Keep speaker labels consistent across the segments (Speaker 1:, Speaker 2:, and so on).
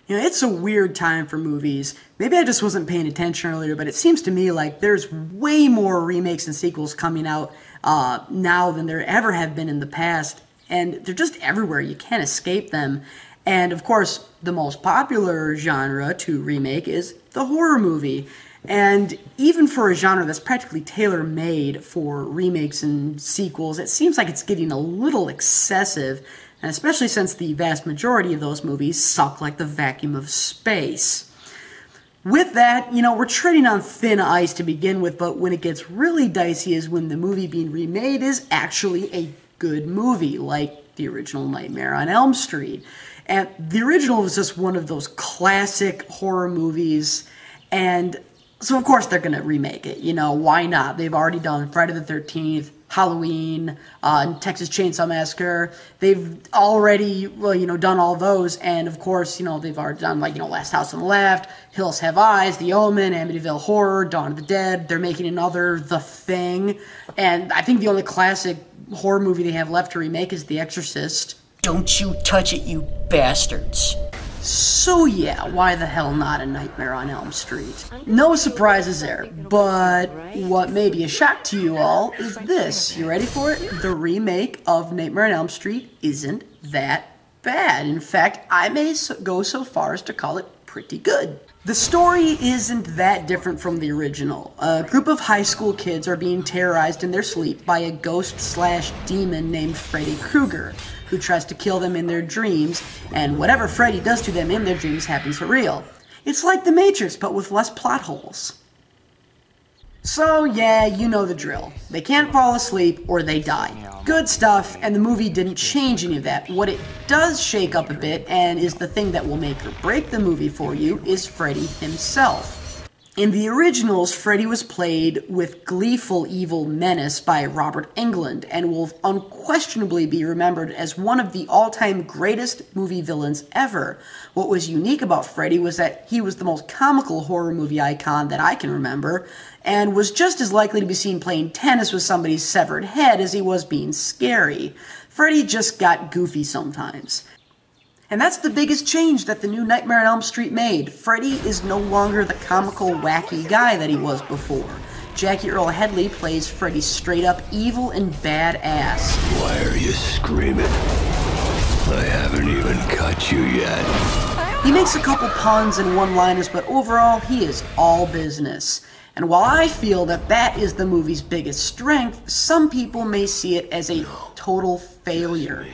Speaker 1: You know, it's a weird time for movies. Maybe I just wasn't paying attention earlier, but it seems to me like there's way more remakes and sequels coming out now than there ever have been in the past. And they're just everywhere. You can't escape them. And, of course, the most popular genre to remake is the horror movie. And even for a genre that's practically tailor-made for remakes and sequels, it seems like it's getting a little excessive, and especially since the vast majority of those movies suck like the vacuum of space. With that, you know, we're treading on thin ice to begin with, but when it gets really dicey is when the movie being remade is actually a good movie, like the original Nightmare on Elm Street. And the original was just one of those classic horror movies, and so of course they're going to remake it. You know, why not? They've already done Friday the 13th, Halloween, Texas Chainsaw Massacre. They've already, well, you know, done all those, and of course, you know, they've already done, like, you know, Last House on the Left, Hills Have Eyes, The Omen, Amityville Horror, Dawn of the Dead. They're making another The Thing, and I think the only classic horror movie they have left to remake is The Exorcist.
Speaker 2: Don't you touch it, you bastards.
Speaker 1: So yeah, why the hell not a Nightmare on Elm Street? No surprises there, but what may be a shock to you all is this. You ready for it? The remake of Nightmare on Elm Street isn't that bad. In fact, I may go so far as to call it pretty good. The story isn't that different from the original. A group of high school kids are being terrorized in their sleep by a ghost/demon named Freddy Krueger, who tries to kill them in their dreams, and whatever Freddy does to them in their dreams happens for real. It's like The Matrix, but with less plot holes. So yeah, you know the drill. They can't fall asleep or they die. Good stuff, and the movie didn't change any of that. What it does shake up a bit, and is the thing that will make or break the movie for you, is Freddy himself. In the originals, Freddy was played with gleeful evil menace by Robert Englund, and will unquestionably be remembered as one of the all-time greatest movie villains ever. What was unique about Freddy was that he was the most comical horror movie icon that I can remember, and was just as likely to be seen playing tennis with somebody's severed head as he was being scary. Freddy just got goofy sometimes. And that's the biggest change that the new Nightmare on Elm Street made. Freddy is no longer the comical, wacky guy that he was before. Jackie Earle Headley plays Freddy's straight-up evil and badass.
Speaker 3: Why are you screaming? I haven't even cut you yet.
Speaker 1: He makes a couple puns and one-liners, but overall, he is all business. And while I feel that that is the movie's biggest strength, some people may see it as a total failure.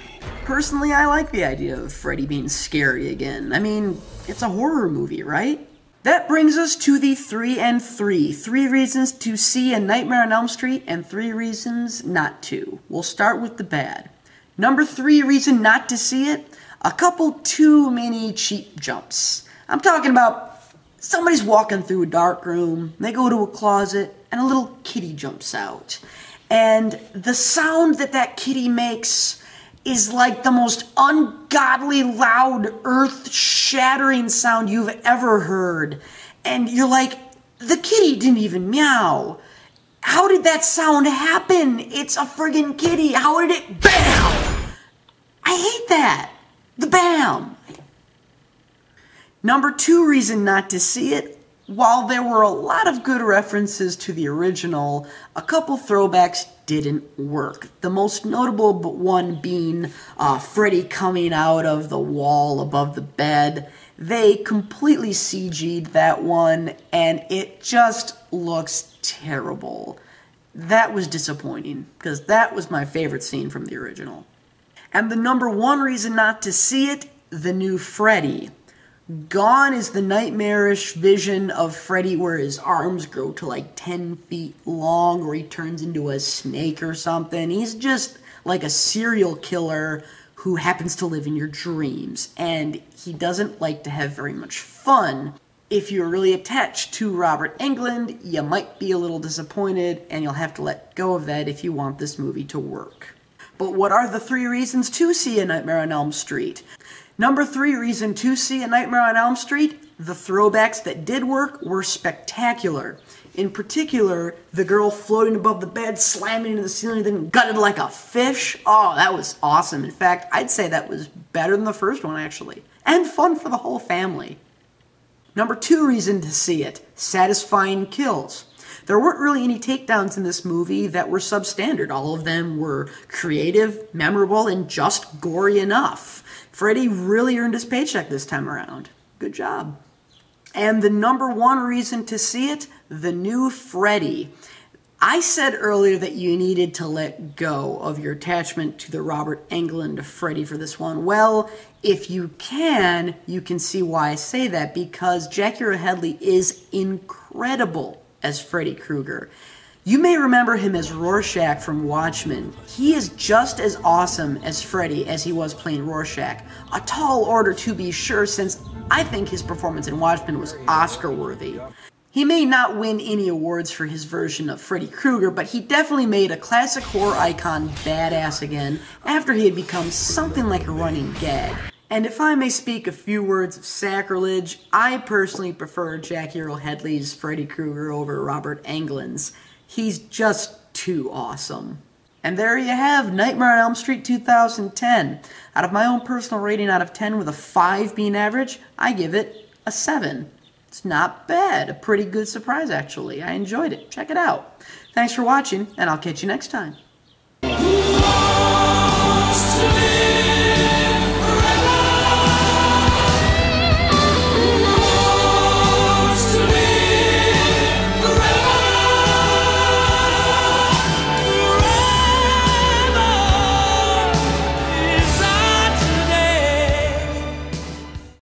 Speaker 1: Personally, I like the idea of Freddy being scary again. I mean, it's a horror movie, right? That brings us to the 3 and 3. 3 reasons to see a Nightmare on Elm Street and 3 reasons not to. We'll start with the bad. Number 3 reason not to see it, a couple too many cheap jumps. I'm talking about somebody's walking through a dark room, they go to a closet, and a little kitty jumps out. And the sound that that kitty makes is like the most ungodly loud, earth-shattering sound you've ever heard. And you're like, the kitty didn't even meow. How did that sound happen? It's a friggin' kitty. How did it BAM? I hate that. The BAM. Number 2 reason not to see it, while there were a lot of good references to the original, a couple throwbacks didn't work. The most notable one being Freddy coming out of the wall above the bed. They completely CG'd that one, and it just looks terrible. That was disappointing, because that was my favorite scene from the original. And the number 1 reason not to see it, the new Freddy. Gone is the nightmarish vision of Freddy where his arms grow to like 10 feet long, or he turns into a snake or something. He's just like a serial killer who happens to live in your dreams, and he doesn't like to have very much fun. If you're really attached to Robert Englund, you might be a little disappointed, and you'll have to let go of that if you want this movie to work. But what are the 3 reasons to see A Nightmare on Elm Street? Number 3 reason to see A Nightmare on Elm Street, the throwbacks that did work were spectacular. In particular, the girl floating above the bed, slamming into the ceiling, then gutted like a fish. Oh, that was awesome. In fact, I'd say that was better than the first one, actually. and fun for the whole family. Number 2 reason to see it, satisfying kills. There weren't really any takedowns in this movie that were substandard. All of them were creative, memorable, and just gory enough. Freddy really earned his paycheck this time around. Good job. And the number 1 reason to see it, the new Freddy. I said earlier that you needed to let go of your attachment to the Robert Englund Freddy for this one. Well, if you can see why I say that, because Jackie Earle Haley is incredible as Freddy Krueger. You may remember him as Rorschach from Watchmen. He is just as awesome as Freddy as he was playing Rorschach. A tall order to be sure, since I think his performance in Watchmen was Oscar-worthy. He may not win any awards for his version of Freddy Krueger, but he definitely made a classic horror icon badass again after he had become something like a running gag. And if I may speak a few words of sacrilege, I personally prefer Jackie Earle Haley's Freddy Krueger over Robert Englund's. He's just too awesome. And there you have Nightmare on Elm Street 2010. Out of my own personal rating out of 10, with a 5 being average, I give it a 7. It's not bad. A pretty good surprise, actually. I enjoyed it. Check it out. Thanks for watching, and I'll catch you next time.